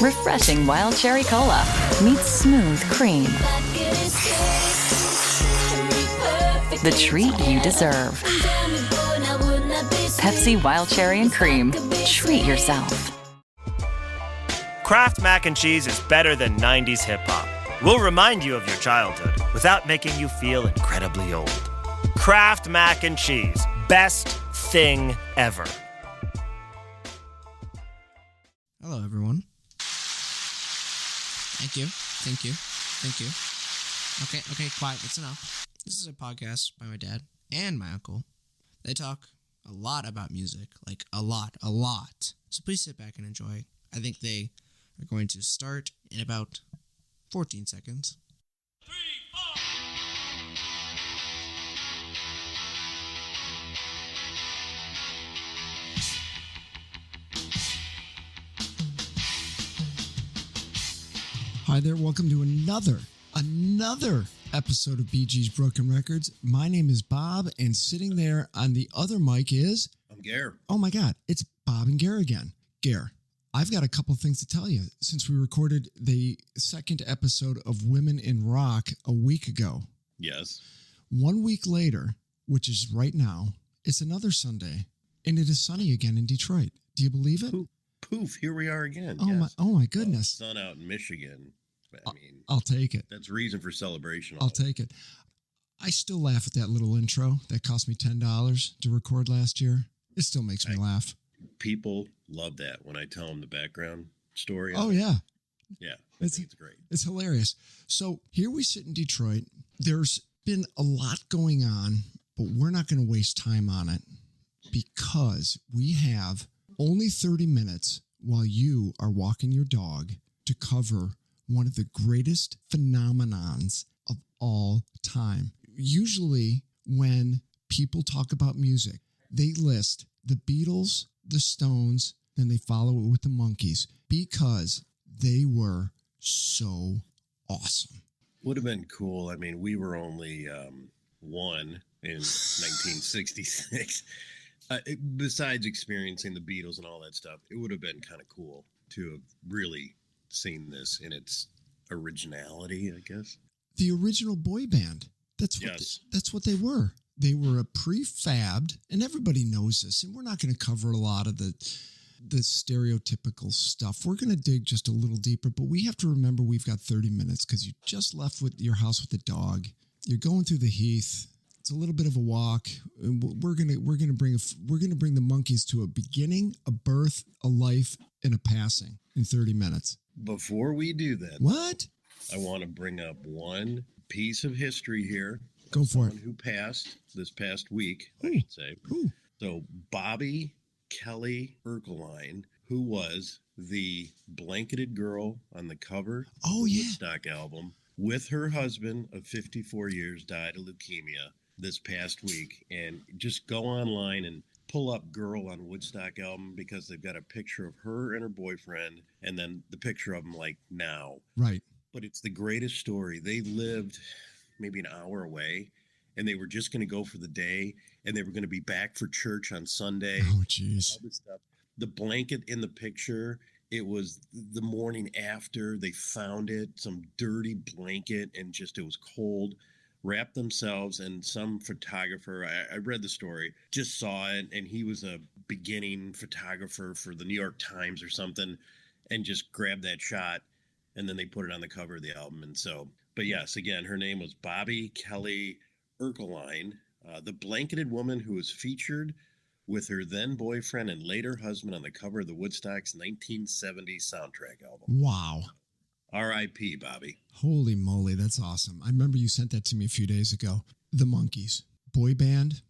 Refreshing wild cherry cola meets smooth cream. The treat you deserve. Pepsi Wild Cherry and Cream. Treat yourself. Kraft Mac and Cheese is better than 90s hip-hop. We'll remind you of your childhood without making you feel incredibly old. Kraft Mac and Cheese. Best thing ever. Hello, everyone. Thank you. Okay, quiet. That's enough. This is a podcast by my dad and my uncle. They talk a lot about music, like a lot. So please sit back and enjoy. I think they are going to start in about 14 seconds. 3, 4. Hi there, welcome to another episode of BG's Broken Records. My name is Bob, and sitting there on the other mic is... I'm Gare. Oh my God, it's Bob and Gare again. Gare, I've got a couple things to tell you since we recorded the second episode of Women in Rock a week ago. Yes. 1 week later, which is right now, it's another Sunday, and it is sunny again in Detroit. Do you believe it? Poof, here we are again. Oh my goodness. Sun out in Michigan. I mean, I'll take it. That's reason for celebration. I'll take it. I still laugh at that little intro that cost me $10 to record last year. It still makes me laugh. People love that when I tell them the background story. Oh, yeah. Yeah, It's great. It's hilarious. So here we sit in Detroit. There's been a lot going on, but we're not going to waste time on it because we have only 30 minutes while you are walking your dog to cover one of the greatest phenomenons of all time. Usually when people talk about music, they list the Beatles, the Stones, then they follow it with the Monkees because they were so awesome. Would have been cool. I mean, we were only one in 1966. Besides experiencing the Beatles and all that stuff, it would have been kind of cool to have really seen this in its originality, I guess. The original boy band. That's what they were. They were a prefabbed, and everybody knows this, and we're not going to cover a lot of the stereotypical stuff. We're going to dig just a little deeper, but we have to remember we've got 30 minutes because you just left with your house with the dog. You're going through the heath. It's a little bit of a walk. We're gonna bring the Monkees to a beginning, a birth, a life, and a passing in 30 minutes. Before we do that, what? I want to bring up one piece of history here. Go for it. Who passed this past week, Ooh. I should say. Ooh. So Bobby Kelly Erkeline, who was the blanketed girl on the cover of the Woodstock album, with her husband of 54 years, died of leukemia this past week. And just go online and pull up Girl on Woodstock album because they've got a picture of her and her boyfriend and then the picture of them like now. Right. But it's the greatest story. They lived maybe an hour away and they were just going to go for the day and they were going to be back for church on Sunday. Oh, jeez. All this stuff. The blanket in the picture, it was the morning after they found it, some dirty blanket, and just it was cold. Wrapped themselves, and some photographer, I read the story, just saw it, and he was a beginning photographer for the New York Times or something, and just grabbed that shot, and then they put it on the cover of the album. And so, but yes, again, her name was Bobby Kelly Erkeline, the blanketed woman who was featured with her then boyfriend and later husband on the cover of the Woodstock's 1970 soundtrack album. Wow. R.I.P. Bobby. Holy moly, that's awesome. I remember you sent that to me a few days ago. The Monkees, boy band,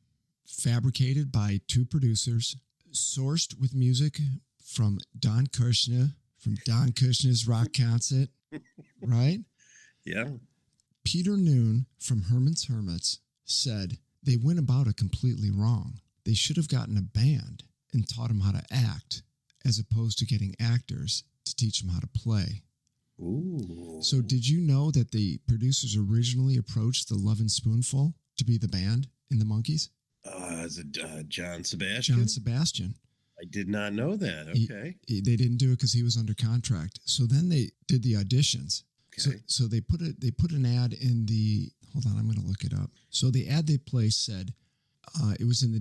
fabricated by two producers, sourced with music from Don Kirshner, from Don Kirshner's Rock Concert, right? Yeah. Peter Noon from Herman's Hermits said they went about it completely wrong. They should have gotten a band and taught them how to act as opposed to getting actors to teach them how to play. Ooh. So did you know that the producers originally approached the Lovin' Spoonful to be the band in the Monkees? Is it John Sebastian? John Sebastian. I did not know that. He- Okay. they didn't do it because he was under contract. So then they did the auditions. Okay. So they put an ad in the. Hold on, I'm going to look it up. So the ad they placed said it was in the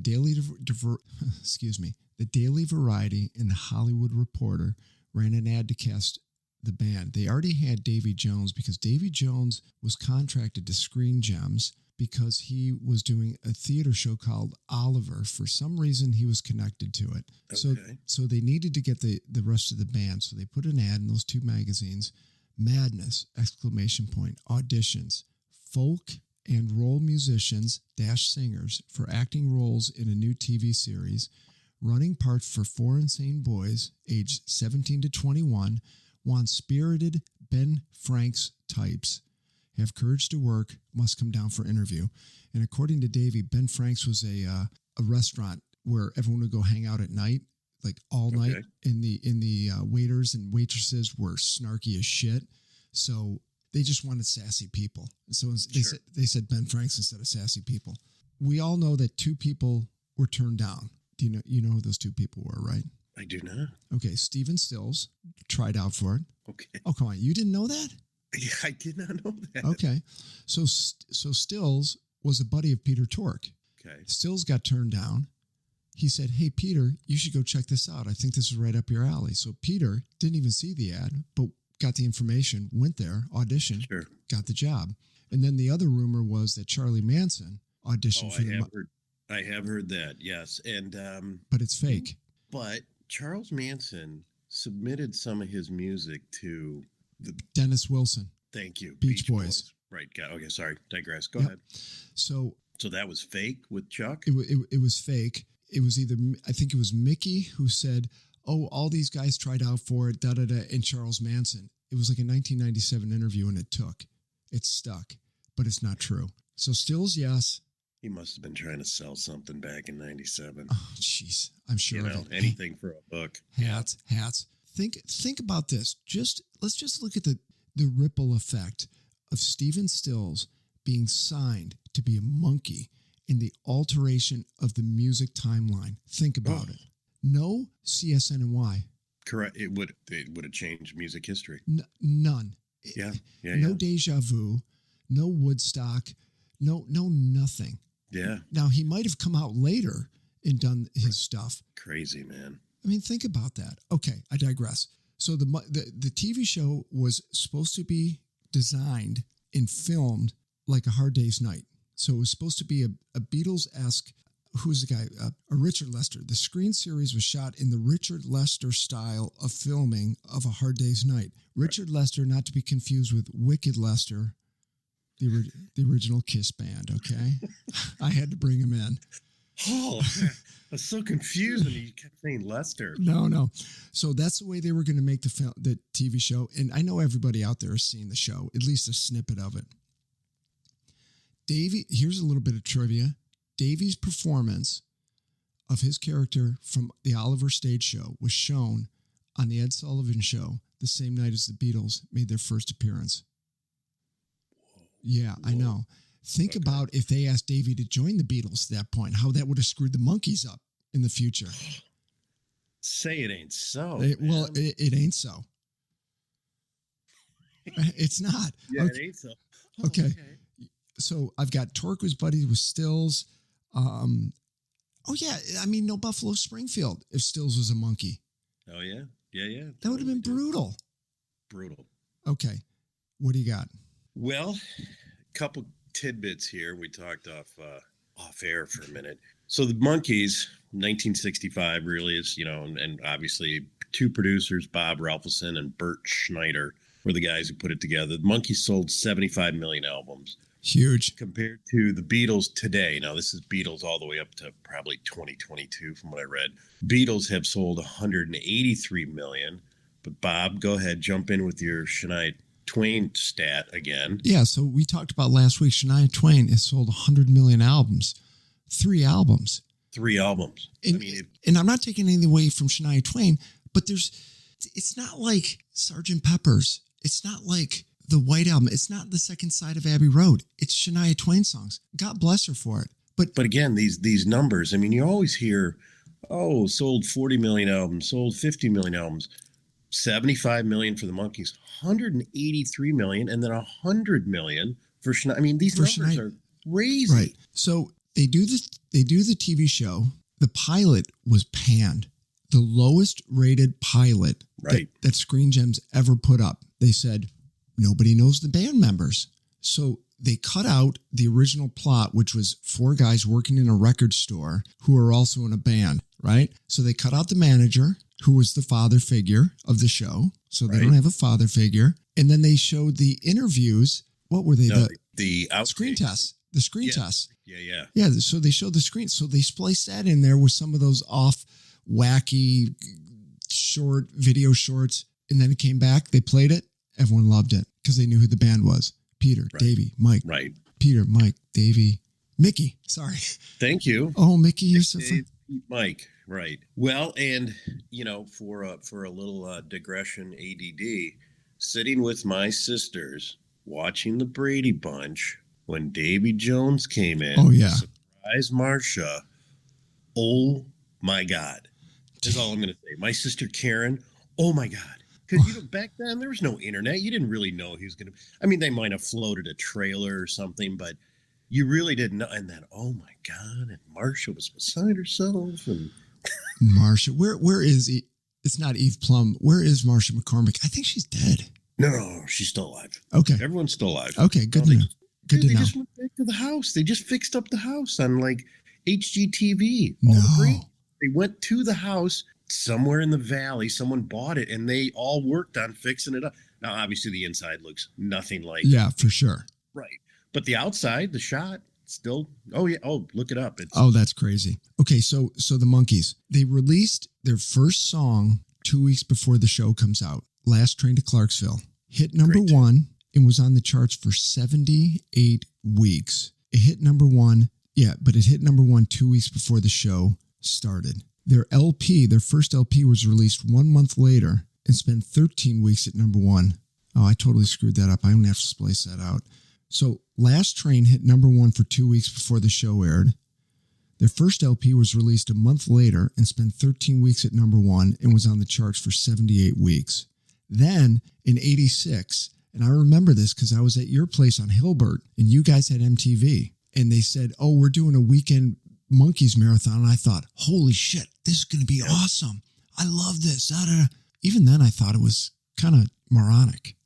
the Daily Variety and the Hollywood Reporter ran an ad to cast the band. They already had Davy Jones because Davy Jones was contracted to Screen Gems because he was doing a theater show called Oliver. For some reason, he was connected to it. Okay. So they needed to get the rest of the band. So they put an ad in those two magazines. Madness! Exclamation point. Auditions. Folk and role musicians - singers for acting roles in a new TV series. Running parts for 4 insane boys aged 17 to 21. Want spirited Ben Franks types. Have courage to work, must come down for interview. And according to Davey, Ben Franks was a restaurant where everyone would go hang out at night, like all night. Okay. And the waiters and waitresses were snarky as shit. So they just wanted sassy people. So they said Ben Franks instead of sassy people. We all know that 2 people were turned down. Do you know who those 2 people were, right? I do not. Okay, Steven Stills tried out for it. Okay. Oh, come on. You didn't know that? Yeah, I did not know that. Okay. So Stills was a buddy of Peter Tork. Okay. Stills got turned down. He said, "Hey, Peter, you should go check this out. I think this is right up your alley." So Peter didn't even see the ad, but got the information, went there, auditioned, Sure. got the job. And then the other rumor was that Charlie Manson auditioned for I have heard that. Yes. And, but it's fake. but Charles Manson submitted some of his music to Dennis Wilson. thank you. Beach Boys. Right. Okay. Sorry. Digress. Go Yep. ahead. So that was fake with Chuck? it was fake. It was I think it was Mickey who said, "Oh, all these guys tried out for it, and Charles Manson." It was like a 1997 interview and it stuck, but it's not true. So Stills, yes. He must have been trying to sell something back in 97. Oh, jeez. I'm sure of it. Anything for a book. Hats. Think about this. Let's just look at the ripple effect of Steven Stills being signed to be a Monkee in the alteration of the music timeline. Think about it. No CSNY. Correct. It would have changed music history. None. Yeah. No Deja Vu. No Woodstock. No nothing. Yeah. Now, he might have come out later and done his stuff. Crazy, man. I mean, think about that. Okay, I digress. So the TV show was supposed to be designed and filmed like A Hard Day's Night. So it was supposed to be a Beatles-esque, who's the guy? A Richard Lester. The screen series was shot in the Richard Lester style of filming of A Hard Day's Night. Richard Lester, not to be confused with Wicked Lester, the original Kiss band, okay? I had to bring him in. Oh, I was so confused when you kept saying Lester. No. So that's the way they were going to make the TV show. And I know everybody out there has seen the show, at least a snippet of it. Here's a little bit of trivia. Davy's performance of his character from the Oliver stage show was shown on the Ed Sullivan Show the same night as the Beatles made their first appearance. Yeah, I know. Think about if they asked Davy to join the Beatles at that point, how that would have screwed the Monkees up in the future. Say it ain't so. It ain't so. It's not. Yeah, okay. it ain't so. Okay. So I've got Torque was buddied with Stills. No Buffalo Springfield if Stills was a Monkee. Oh, yeah. Yeah. That would have been brutal. Brutal. Okay. What do you got? Well, a couple tidbits here. We talked off air for a minute. So the Monkees, 1965 really is, and obviously 2 producers, Bob Ralphison and Bert Schneider, were the guys who put it together. The Monkees sold 75 million albums. Huge. Compared to the Beatles today. Now, this is Beatles all the way up to probably 2022 from what I read. Beatles have sold 183 million. But Bob, go ahead, jump in with your Shania Twain stat again. Yeah, so we talked about last week, Shania Twain has sold 100 million albums. 3 albums. 3 albums. And I'm not taking anything away from Shania Twain, but it's not like Sgt. Pepper's. It's not like the White Album. It's not the Second Side of Abbey Road. It's Shania Twain songs. God bless her for it. But again, these numbers, you always hear Oh, sold 40 million albums, sold 50 million albums, 75 million for the Monkees, 183 million, and then 100 million for Schneider. I mean, these numbers are crazy. Right. So they do the TV show. The pilot was panned. The lowest rated pilot that Screen Gems ever put up. They said, nobody knows the band members. So they cut out the original plot, which was 4 guys working in a record store who are also in a band, right? So they cut out the manager, who was the father figure of the show. So they don't have a father figure. And then they showed the interviews. What were they? No, the screen tests. The screen tests. Yeah. Yeah. So they showed the screen. So they spliced that in there with some of those off wacky short video shorts. And then it came back. They played it. Everyone loved it because they knew who the band was. Peter, Davey, Mike. Right. Peter, Mike, Davey, Mickey. Sorry. Thank you. Oh, Mickey, you're so fun. Mike. Right. Well, and for a little digression, ADD, sitting with my sisters watching the Brady Bunch when Davy Jones came in. Oh yeah. Surprise Marsha. Oh my God. That's all I'm going to say. My sister Karen. Oh my God. Because back then there was no internet. You didn't really know he was going to. I mean, they might have floated a trailer or something, but you really didn't know. And then, oh my God, and Marsha was beside herself. And Marsha, where is he? It's not Eve Plum. Where is Marsha McCormick? I think she's dead. No, she's still alive. Okay, everyone's still alive. Okay, good to know. Good to know. They just went back to the house. They just fixed up the house on like HGTV. No, they went to the house. Somewhere in the valley, someone bought it, and they all worked on fixing it up. Now, obviously, the inside looks nothing like. Yeah, for sure. Right, but the outside, the shot, still. Oh yeah. Oh, look it up. That's crazy. Okay, so the Monkees, they released their first song 2 weeks before the show comes out. Last Train to Clarksville hit number 1 and was on the charts for 78 weeks. It hit number 1. Yeah, but it hit number 1 2 weeks before the show started. Their first LP was released 1 month later and spent 13 weeks at number 1. Oh, I totally screwed that up. I don't have to splice that out. So Last Train hit number 1 for 2 weeks before the show aired. Their first LP was released a month later and spent 13 weeks at number 1 and was on the charts for 78 weeks. Then in 86, and I remember this because I was at your place on Hilbert and you guys had MTV and they said, oh, we're doing a weekend Monkees marathon, and I thought, holy shit, this is going to be awesome. I love this. Even then, I thought it was kind of moronic,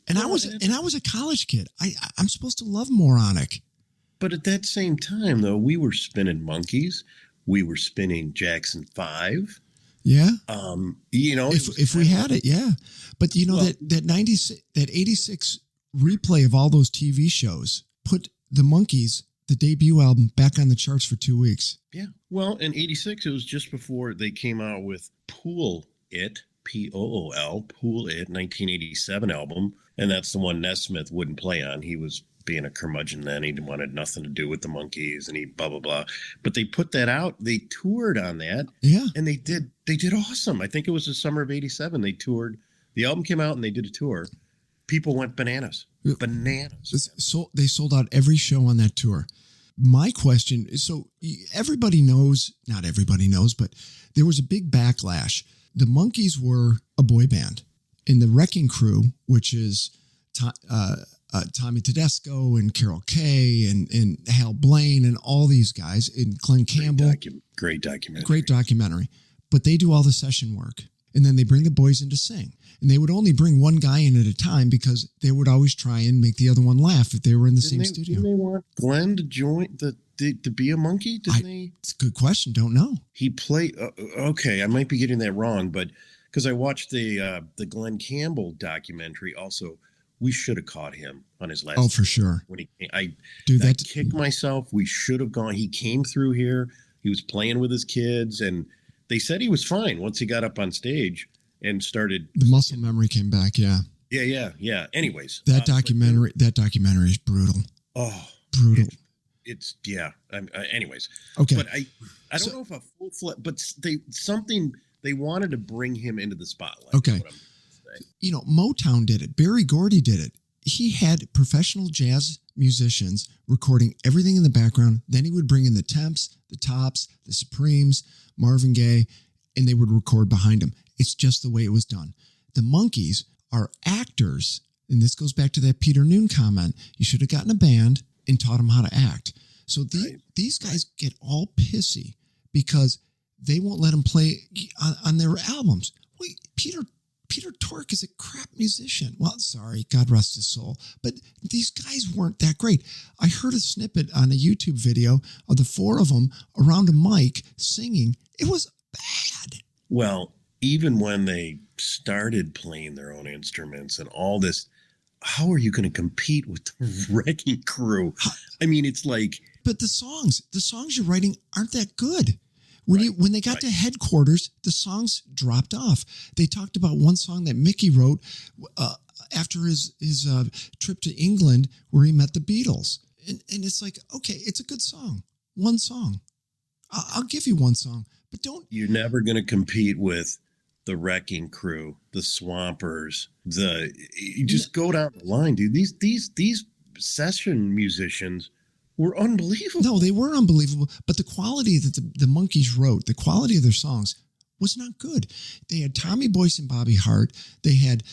and I was a college kid. I'm supposed to love moronic, but at that same time, though, we were spinning Monkees, we were spinning Jackson 5. Yeah, if we had it, yeah. But that 86 replay of all those TV shows put the Monkees, the debut album, back on the charts for 2 weeks. Yeah. Well, in 86, it was just before they came out with Pool It, Pool, Pool It, 1987 album. And that's the one Nesmith wouldn't play on. He was being a curmudgeon then. He wanted nothing to do with the Monkees and he blah, blah, blah. But they put that out. They toured on that. Yeah. And they did awesome. I think it was the summer of 87. They toured. The album came out and they did a tour. People went bananas. So they sold out every show on that tour. My question is, so everybody knows, not everybody knows, but there was a big backlash. The Monkees were a boy band. And the Wrecking Crew, which is Tommy Tedesco and Carol Kay and Hal Blaine and all these guys, and Glenn Campbell. Great documentary. Great documentary. But they do all the session work. And then they bring the boys in to sing. And they would only bring one guy in at a time because they would always try and make the other one laugh if they were in the same studio. Didn't they want Glenn to join to be a Monkee? It's a good question. Don't know. He played. Okay, I might be getting that wrong, but because I watched the Glenn Campbell documentary, also we should have caught him on his last. Oh, for sure. When he came, I kicked myself. We should have gone. He came through here. He was playing with his kids, and they said he was fine once he got up on stage and started. The muscle memory came back. Yeah. Yeah. Anyways, that documentary is brutal. Oh, brutal. It's yeah. Anyways, okay. But I don't know if a full fledged, but they wanted to bring him into the spotlight. Okay. Motown did it. Berry Gordy did it. He had professional jazz musicians recording everything in the background. Then he would bring in the temps, the the Tops, the Supremes, Marvin Gaye, and they would record behind them. It's just the way it was done. The Monkees are actors, and this goes back to that Peter Noon comment. You should have gotten a band and taught them how to act. So these guys get all pissy because they won't let them play on their albums. Wait, Peter Tork is a crap musician. Well, sorry, God rest his soul. But these guys weren't that great. I heard a snippet on a YouTube video of the four of them around a mic singing. It was bad. Well, even when they started playing their own instruments and all this, how are you going to compete with the Wrecking Crew? I mean, it's like... But the songs you're writing aren't that good. When they got to headquarters, the songs dropped off. They talked about one song that Mickey wrote after his trip to England where he met the Beatles. And it's like, okay, it's a good song. One song. I'll give you one song. But don't... You're never going to compete with the Wrecking Crew, the Swampers, you just go down the line, dude. These session musicians were unbelievable. No, they were unbelievable. But the quality that the Monkees wrote, the quality of their songs was not good. They had Tommy Boyce and Bobby Hart. They had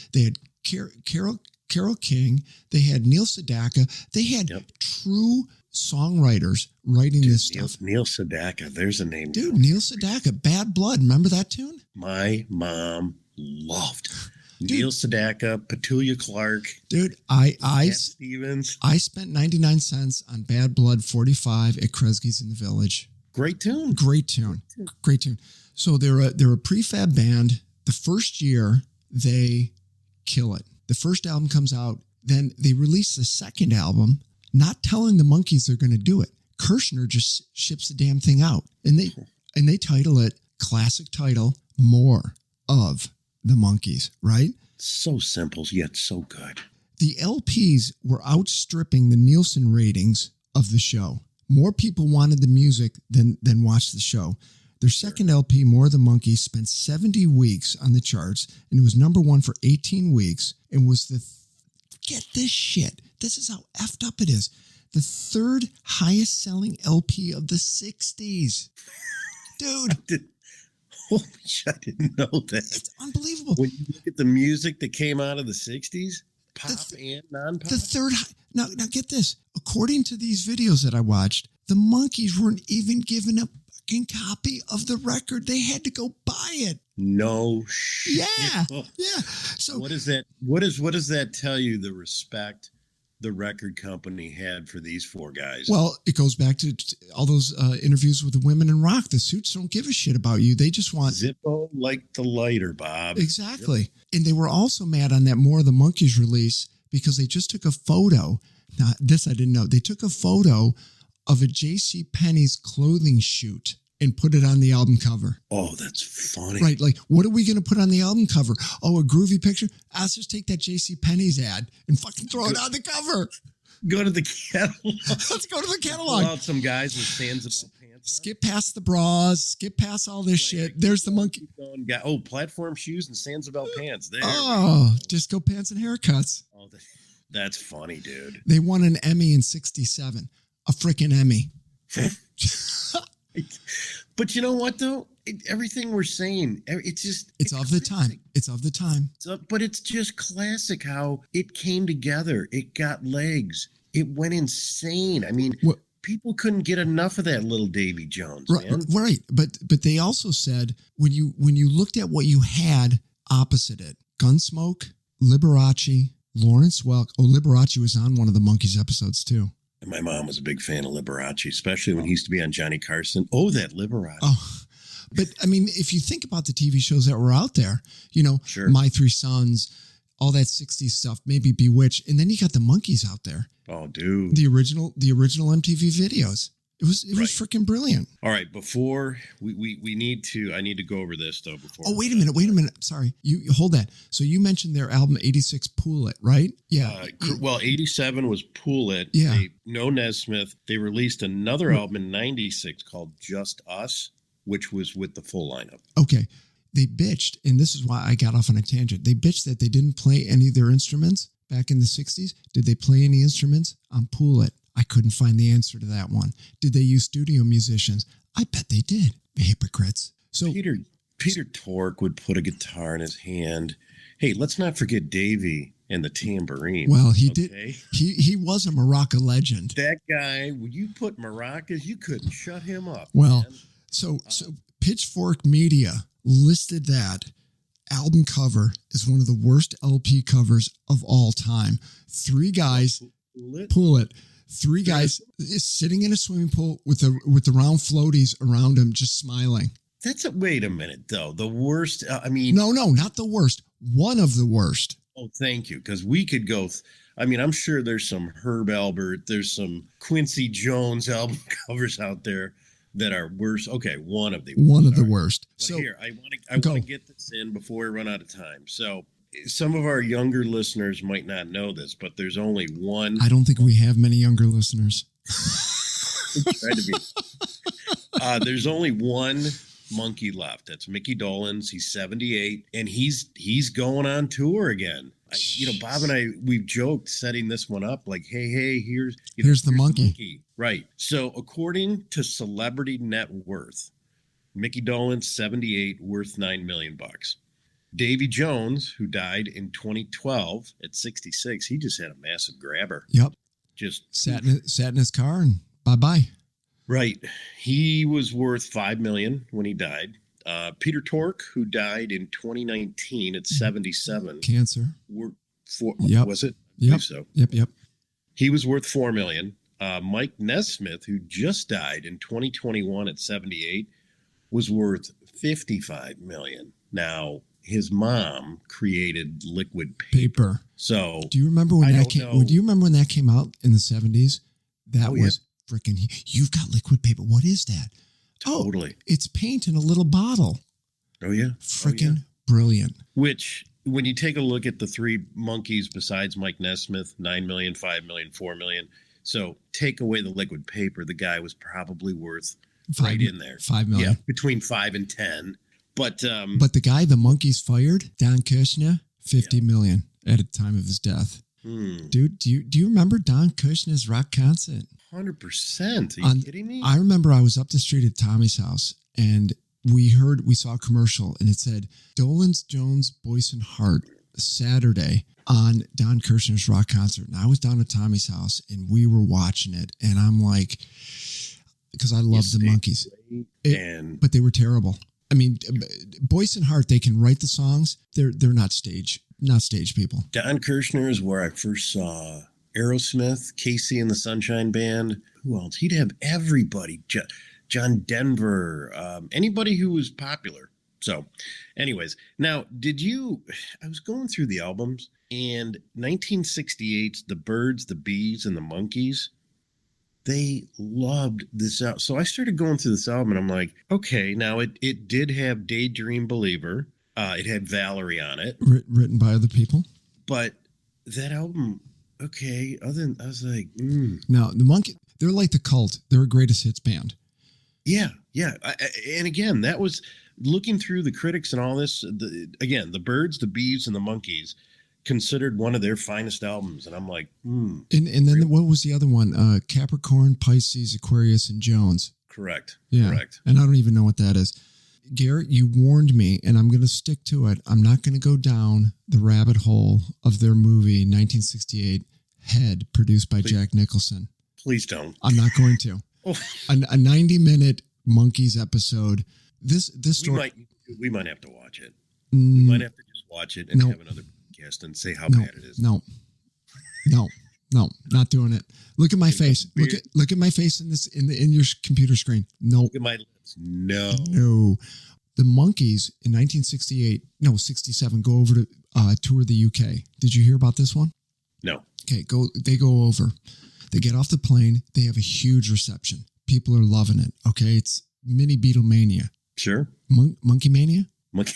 Carole King. They had Neil Sedaka. They had true songwriters writing this stuff. Neil Sedaka, there's a name. Dude, Neil Sedaka, Bad Blood. Remember that tune? My mom loved Neil Sedaka, Petulia Clark. Dude, Stevens. I spent 99 cents on Bad Blood 45 at Kresge's in the Village. Great tune. Great tune. So they're a prefab band. The first year, they kill it. The first album comes out. Then they release the second album, not telling the Monkees they're going to do it. Kirshner just ships the damn thing out. And they title it, classic title, More of the Monkees, right? So simple, yet so good. The LPs were outstripping the Nielsen ratings of the show. More people wanted the music than watched the show. Their second LP, More of the Monkees, spent 70 weeks on the charts, and it was number one for 18 weeks, and was get this shit. This is how effed up it is. The third highest selling LP of the 60s. Dude. Holy shit, I didn't know that. It's unbelievable. When you look at the music that came out of the 60s, pop and non-pop. The third... Now get this. According to these videos that I watched, the Monkees weren't even given a fucking copy of the record. They had to go buy it. No shit. Yeah. So what is that? What does that tell you? The respect the record company had for these four guys. Well, it goes back to all those interviews with the women in rock. The suits don't give a shit about you. They just want Zippo like the lighter, Bob. Exactly. Yep. And they were also mad on that More of the Monkees release because they just took a photo. Now, this I didn't know. They took a photo of a J.C. Penney's clothing shoot and put it on the album cover. Oh, that's funny. Right. Like, what are we going to put on the album cover? Oh, a groovy picture? Let's just take that J.C. Penney's ad and fucking throw it on the cover. Go to the catalog. Let's go to the catalog. Pull out some guys with Sands About Pants. Skip past the bras. Skip past all this shit. There's the Monkee. Oh, platform shoes and Sands About Pants. There. Oh, disco pants and haircuts. Oh, that's funny, dude. They won an Emmy in 1967. A freaking Emmy. But you know what, though? Everything we're saying, it's of the time. It's of the time. But it's just classic how it came together. It got legs. It went insane. I mean, people couldn't get enough of that little Davy Jones, man. Right. But they also said when you looked at what you had opposite it, Gunsmoke, Liberace, Lawrence Welk. Oh, Liberace was on one of the Monkees episodes too. And my mom was a big fan of Liberace, especially when he used to be on Johnny Carson. Oh, that Liberace. Oh, but I mean, if you think about the TV shows that were out there, sure. My Three Sons, all that 60s stuff, maybe Bewitched, and then you got the Monkees out there. Oh, dude. The original MTV videos. It was freaking brilliant. All right, before I need to go over this though. Before. Oh, wait a minute. Sorry, you hold that. So you mentioned their album '86, Pool It, right? Yeah. Well, '87 was Pool It. Yeah. No Nesmith. They released another album in '96 called Just Us, which was with the full lineup. Okay. They bitched, and this is why I got off on a tangent. They bitched that they didn't play any of their instruments back in the 60s. Did they play any instruments on Pool It? I couldn't find the answer to that one. Did they use studio musicians? I bet they did. The hypocrites. So Peter Tork would put a guitar in his hand. Hey, let's not forget Davey and the tambourine. well, he did. He was a maraca legend. That guy, when you put maracas, you couldn't shut him up. Well, man. so Pitchfork Media listed that album cover is one of the worst LP covers of all time. Three guys, pull it. Three guys is sitting in a swimming pool with the round floaties around him, just smiling. Wait a minute, though. The worst, No, not the worst. One of the worst. Oh, thank you. Because we could go, I'm sure there's some Herb Alpert, there's some Quincy Jones album covers out there that are worse. Okay, one of the worst. But so here, I want to get this in before we run out of time. So some of our younger listeners might not know this, but there's only one. I don't think we have many younger listeners. Try to be. There's only one Monkee left. That's Mickey Dolenz. He's 78, and he's going on tour again. Bob and I, we've joked setting this one up like, hey, here's the Monkee. Right. So according to Celebrity Net Worth, Mickey Dolenz, 78, worth $9 million. Davy Jones, who died in 2012 at 66, he just had a massive grabber. Yep. Just sat in his car and bye-bye. Right. He was worth $5 million when he died. Peter Tork, who died in 2019 at 77. Cancer. Yep. Was it? Yep. I believe so. Yep. He was worth $4 million. Mike Nesmith, who just died in 2021 at 78, was worth $55 million. Now, his mom created liquid paper. So do you remember when that came? Do you remember when that came out in the 70s? That was freaking. You've got liquid paper. What is that? Totally. Oh, it's paint in a little bottle. Oh yeah. Freaking brilliant. Which, when you take a look at the three Monkees besides Mike Nesmith, $9 million, $5 million, $4 million. So take away the liquid paper, the guy was probably worth right in there. $5 million. Yeah, between 5 and 10. But the guy the Monkees fired, Don Kirshner, $50 million at the time of his death. Dude, do you remember Don Kirshner's rock concert? 100%. Are you kidding me? I remember I was up the street at Tommy's house and we saw a commercial and it said Dolenz, Jones, Boyce and Hart Saturday on Don Kirshner's rock concert. And I was down at Tommy's house and we were watching it. And I'm like, because I love the Monkees. But they were terrible. I mean, Boyce and Hart, they can write the songs. They're not stage people. Don Kirshner is where I first saw Aerosmith, Casey and the Sunshine Band. Who else? He'd have everybody. John Denver, anybody who was popular. So anyways, now I was going through the albums and 1968's The Birds, the Bees and the Monkees, they loved this out. So I started going through this album and I'm like, okay, now it did have Daydream Believer. It had Valerie on it. Written by other people. But that album, okay, I was like, Now, the Monkee, they're like the Cult. They're a greatest hits band. Yeah. And again, that was looking through the critics and all this. The Birds, the Bees, and the Monkees considered one of their finest albums. And I'm like, And then what was the other one? Capricorn, Pisces, Aquarius, and Jones. Correct. Yeah. Correct. And I don't even know what that is. Garrett, you warned me, and I'm going to stick to it. I'm not going to go down the rabbit hole of their movie, 1968, Head, produced by Jack Nicholson. Please don't. I'm not going to. Oh. A 90-minute Monkees episode. This story. We might have to watch it. We might have to just watch it and have another podcast and say how bad it is. No, not doing it. Look at my face. Look at my face in your computer screen. No. Look at my lips. No. The Monkees in 67 go over to tour the UK. Did you hear about this one? No. Okay, they go over. They get off the plane. They have a huge reception. People are loving it. Okay, it's mini Beatlemania. Sure. Monkee Mania? Monkee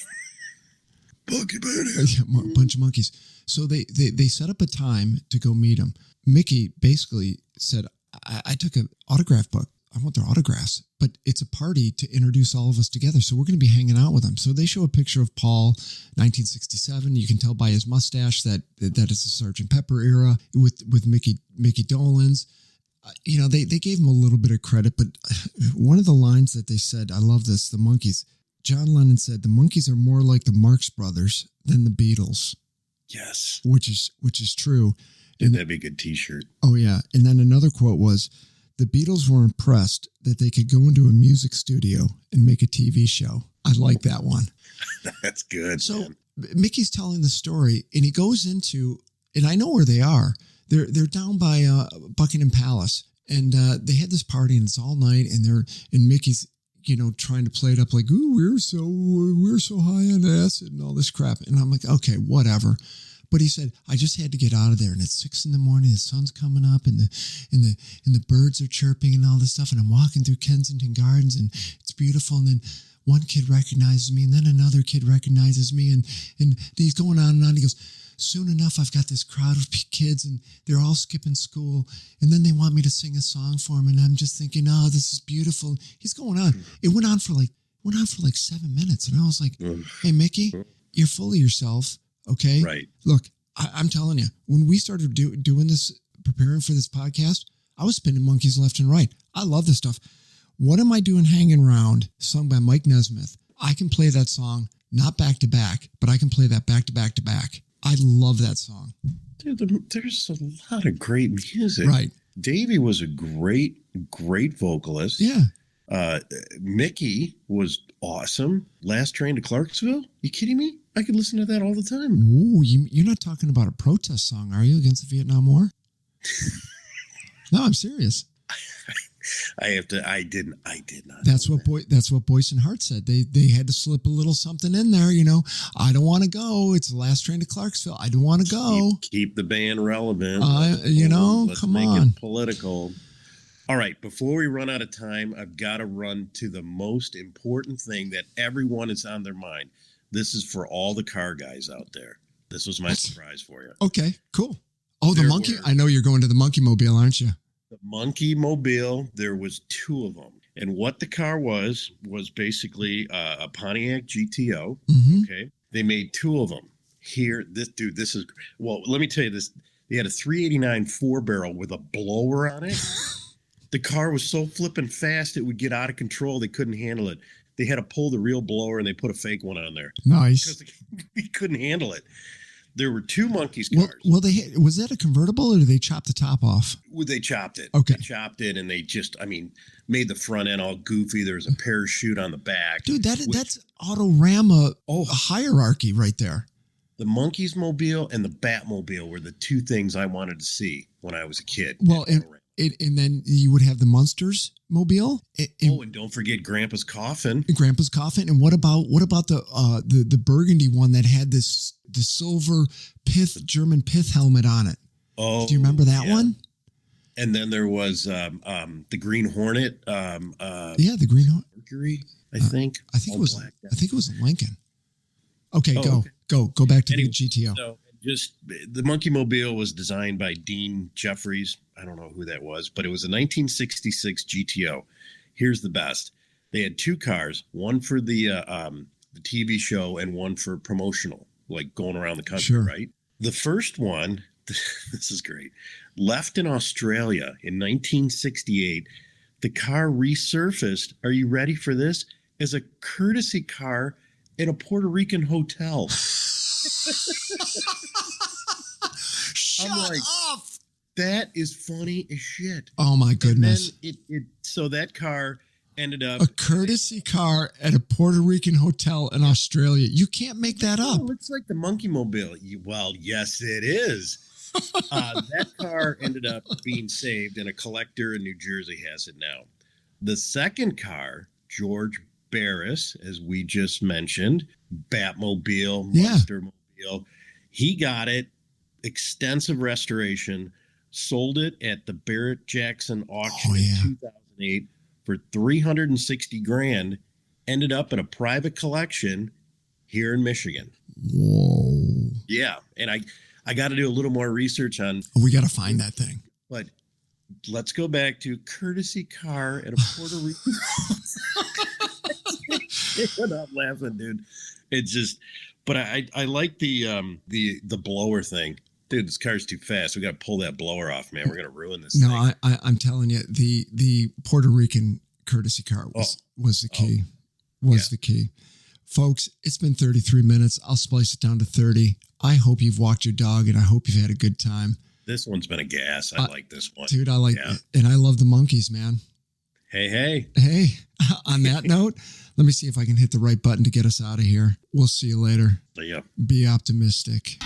Mania. Yeah, a bunch of monkeys. So they set up a time to go meet him. Mickey basically said, I took an autograph book. I want their autographs, but it's a party to introduce all of us together. So we're going to be hanging out with them. So they show a picture of Paul, 1967. You can tell by his mustache that it's a Sgt. Pepper era with Mickey Dolenz. they gave him a little bit of credit, but one of the lines that they said, I love this, the Monkees. John Lennon said, the Monkees are more like the Marx Brothers than the Beatles. Yes. Which is true. Dude, that'd be a good t-shirt. Oh, yeah. And then another quote was, the Beatles were impressed that they could go into a music studio and make a TV show. I like that one. That's good. So man. Mickey's telling the story, and he goes into, and I know where they are. They're down by Buckingham Palace, and they had this party, and it's all night, and Mickey's, trying to play it up like, ooh, we're so high on acid and all this crap. And I'm like, okay, whatever. But he said, I just had to get out of there. And it's 6 a.m, the sun's coming up, and the birds are chirping and all this stuff. And I'm walking through Kensington Gardens, and it's beautiful. And then one kid recognizes me, and then another kid recognizes me, and he's going on and on. He goes, soon enough, I've got this crowd of kids, and they're all skipping school, and then they want me to sing a song for them, and I'm just thinking, oh, this is beautiful. He's going on. It went on for like 7 minutes, and I was like, hey, Mickey, you're full of yourself, okay? Right. Look, I'm telling you, when we started doing this, preparing for this podcast, I was spinning monkeys left and right. I love this stuff. What Am I Doing Hanging Around, sung by Mike Nesmith. I can play that song, not back to back, but I can play that back to back to back. I love that song. Dude, there's a lot of great music. Right. Davey was a great vocalist. Yeah. Mickey was awesome. Last Train to Clarksville? You kidding me? I could listen to that all the time. Ooh, you're not talking about a protest song, are you, against the Vietnam War? No, I'm serious. I did not. That's what Boyce and Hart said. They had to slip a little something in there, I don't want to go. It's the last train to Clarksville. I don't want to go. Keep the band relevant. Let's come make it political. All right, before we run out of time, I've got to run to the most important thing that everyone is on their mind. This is for all the car guys out there. This was my surprise for you. Okay, cool. Oh, the Monkee? I know you're going to the Monkee Mobile, aren't you? The Monkee Mobile, there was 2 of them. And what the car was basically a Pontiac GTO. Mm-hmm. Okay. They made 2 of them. This is, well, let me tell you this. They had a 389 4-barrel with a blower on it. The car was so flipping fast, it would get out of control. They couldn't handle it. They had to pull the real blower, and they put a fake one on there. Nice. Because they couldn't handle it. There were 2 Monkees cars. Well, was that a convertible, or did they chop the top off? Well, they chopped it. Okay. They chopped it, and they just, made the front end all goofy. There was a parachute on the back. Dude, that's Autorama hierarchy right there. The Monkees Mobile and the Batmobile were the 2 things I wanted to see when I was a kid. Well, and then you would have the Munsters Mobile. And don't forget Grandpa's Coffin. Grandpa's Coffin. And what about the burgundy one that had the silver German pith helmet on it? Oh, do you remember that one? And then there was the Green Hornet. The Green Hornet. Mercury, I think. I think it was a Lincoln. Okay, go back to the GTO. So just the Monkee Mobile was designed by Dean Jeffries. I don't know who that was, but it was a 1966 GTO. Here's the best. They had 2 cars, one for the TV show and one for promotional, like going around the country, right? The first one, this is great, left in Australia in 1968. The car resurfaced, are you ready for this, as a courtesy car in a Puerto Rican hotel. Shut up! That is funny as shit. Oh my goodness! And then so that car ended up a courtesy car at a Puerto Rican hotel in Australia. You can't make that up. It's like the Monkee Mobile. Well, yes, it is. That car ended up being saved, and a collector in New Jersey has it now. The second car, George Barris, as we just mentioned, Batmobile, Monster Mobile, he got it, extensive restoration, sold it at the Barrett Jackson auction in 2008 for $360,000, ended up in a private collection here in Michigan. Whoa. Yeah. And I got to do a little more research on. We got to find that thing. But let's go back to courtesy car at a Puerto Rican. I'm not laughing, dude. It's just, but I like the blower thing. Dude, this car's too fast. We got to pull that blower off, man. We're going to ruin this No, thing. I'm telling you, the Puerto Rican courtesy car was the key. The key. Folks, it's been 33 minutes. I'll splice it down to 30. I hope you've walked your dog, and I hope you've had a good time. This one's been a gas. I like this one. Dude, I like it. And I love the Monkees, man. Hey. Hey, on that note, let me see if I can hit the right button to get us out of here. We'll see you later. See ya. Be optimistic.